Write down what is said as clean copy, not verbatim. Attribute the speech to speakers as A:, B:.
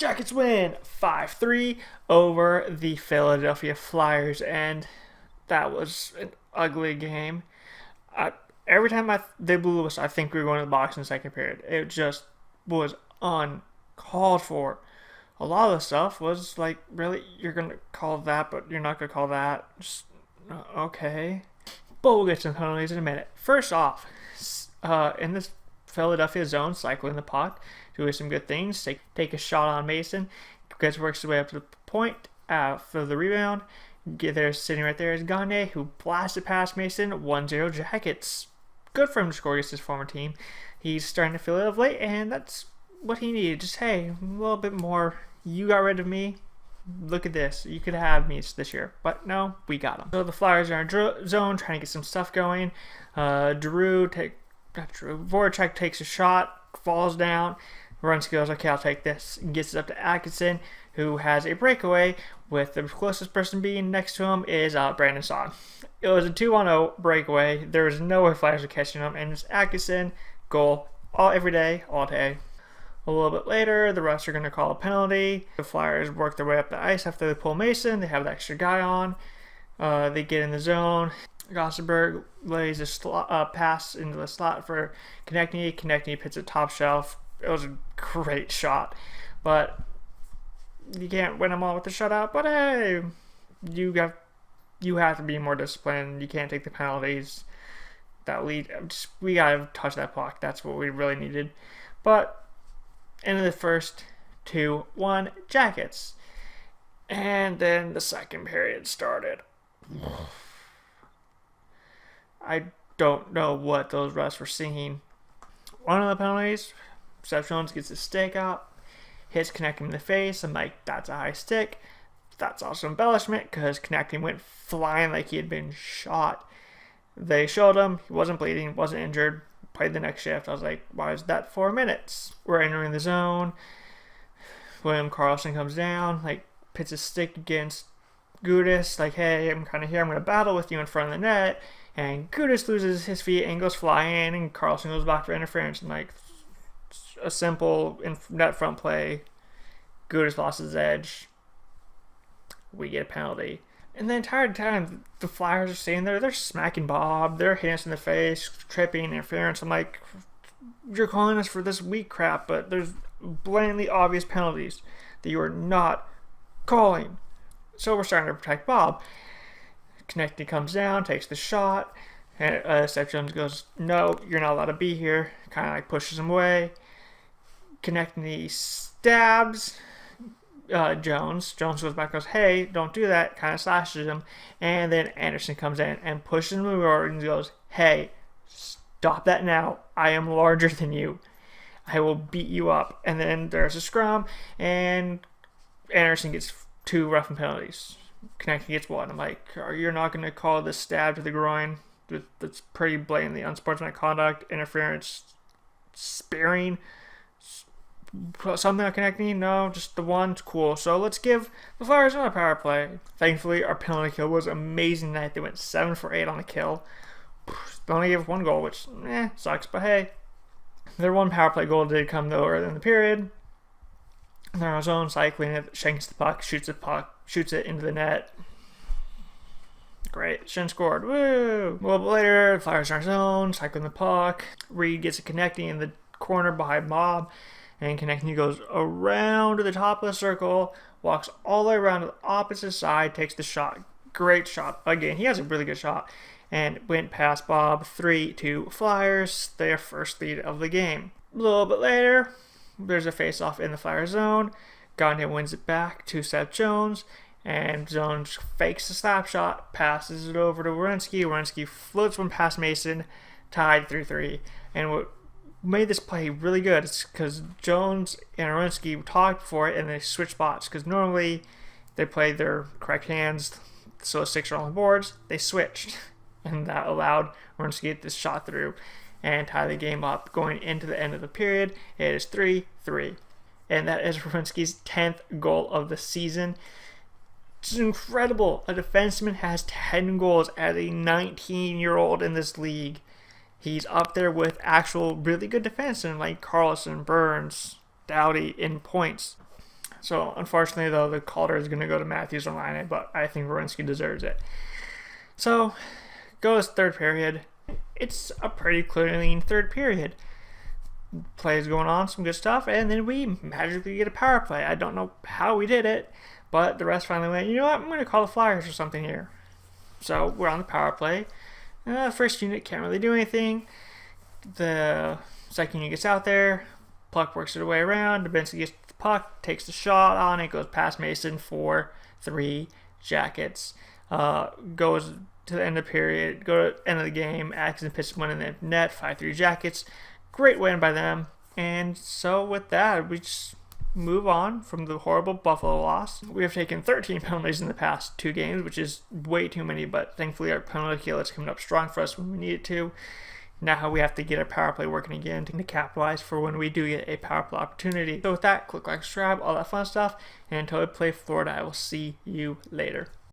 A: Jackets win 5-3 over the Philadelphia Flyers, and that was an ugly game. Every time they blew us, I think we were going to the box in the second period. It just was uncalled for. A lot of the stuff was like, really, you're going to call that, but you're not going to call that. Just, okay. But we'll get to the penalties in a minute. First off, in this Philadelphia zone, cycling the puck, doing some good things. Take a shot on Mason, works his way up to the point for the rebound. Sitting right there is Gagne, who blasted past Mason. 1-0 Jackets. Good for him to score against his former team. He's starting to feel it of late, and that's what he needed. Just, hey, a little bit more. You got rid of me. Look at this. You could have me this year. But no, we got him. So the Flyers are in zone, trying to get some stuff going. Voracek takes a shot, falls down. Runs, goes, okay, I'll take this. Gets it up to Atkinson, who has a breakaway, with the closest person being next to him is Brandon Saad. It was a 2-on-0 breakaway. There was no way Flyers were catching him, and it's Atkinson, goal, every day, all day. A little bit later, the refs are going to call a penalty. The Flyers work their way up the ice after they pull Mason. They have the extra guy on. They get in the zone. Gossenberg lays a pass into the slot for Konechny. Konechny hits it top shelf. It was a great shot, but you can't win them all with the shutout. But hey, you have to be more disciplined. You can't take the penalties that lead. We gotta touch that puck. That's what we really needed. But end of the first 2-1 Jackets, and then the second period started. I don't know what those refs were singing. One of the penalties, Seth Jones gets his stick out, hits Konechny in the face. I'm like, that's a high stick. That's also embellishment because Konechny went flying like he had been shot. They showed him. He wasn't bleeding, wasn't injured. Played the next shift. I was like, why is that 4 minutes? We're entering the zone. William Karlsson comes down, like, pits his stick against Gudis. Like, hey, I'm kind of here. I'm going to battle with you in front of the net. And Gudis loses his feet and goes flying, and Karlsson goes back for interference. And, like, a simple net front play. Gudis lost his edge. We get a penalty. And the entire time, the Flyers are staying there. They're smacking Bob. They're hitting us in the face, tripping, interference. I'm like, you're calling us for this weak crap, but there's blatantly obvious penalties that you are not calling. So we're starting to protect Bob. Konechny comes down, takes the shot, and Seth Jones goes, no, you're not allowed to be here. Kind of like pushes him away. Konechny stabs Jones. Jones goes back and goes, hey, don't do that. Kind of slashes him. And then Anderson comes in and pushes him over and goes, hey, stop that now. I am larger than you. I will beat you up. And then there's a scrum, and Anderson gets 2 roughing penalties. Konechny gets 1. I'm like, you're not going to call this stab to the groin? That's pretty blatantly unsportsmanlike conduct, interference, spearing. Something like Konechny? No, just the 1's cool. So let's give the Flyers another power play. Thankfully, our penalty kill was amazing tonight. They went 7 for 8 on the kill. They only gave 1 goal, which sucks. But hey, their 1 power play goal did come though early in the period. They're on zone, cycling it, shanks the puck, shoots it into the net. Great. Shin scored. Woo! A little bit later, the Flyers are in zone, cycling the puck. Reed gets a Konechny in the corner behind Bob. And Konechny goes around to the top of the circle, walks all the way around to the opposite side, takes the shot. Great shot. Again, he has a really good shot. And went past Bob. 3-2 Flyers. Their first lead of the game. A little bit later, there's a face-off in the Flyers zone. Gagne wins it back to Seth Jones. And Jones fakes the slap shot, passes it over to Werenski. Werenski floats one past Mason, tied 3-3. And what made this play really good is because Jones and Werenski talked before it, and they switched spots. Because normally they play their correct hands, so 6 are on the boards. They switched, and that allowed Werenski to get this shot through and tie the game up. Going into the end of the period, it is 3-3. And that is Werenski's 10th goal of the season. It's incredible. A defenseman has 10 goals as a 19-year-old in this league. He's up there with actual really good defensemen like Karlsson, Burns, Doughty in points. So unfortunately, though, the Calder is going to go to Matthews or Line, but I think Werenski deserves it. So goes third period. It's a pretty clean third period. Plays going on, some good stuff, and then we magically get a power play. I don't know how we did it, but the rest finally went, you know what, I'm going to call the Flyers or something here. So we're on the power play. First unit can't really do anything. The second unit gets out there. Puck works its way around. Dubinsky gets the puck, takes the shot on it, goes past Mason for 3 Jackets. Goes to the end of the period, go to the end of the game. Atkinson pitches one in the net, 5-3 Jackets. Great win by them. And so with that, we just move on from the horrible Buffalo loss. We have taken 13 penalties in the past 2 games, which is way too many, but thankfully our penalty kill is coming up strong for us when we need it to. Now we have to get our power play working again to capitalize for when we do get a power play opportunity. So with that, click like, subscribe, all that fun stuff, and until we play Florida, I will see you later.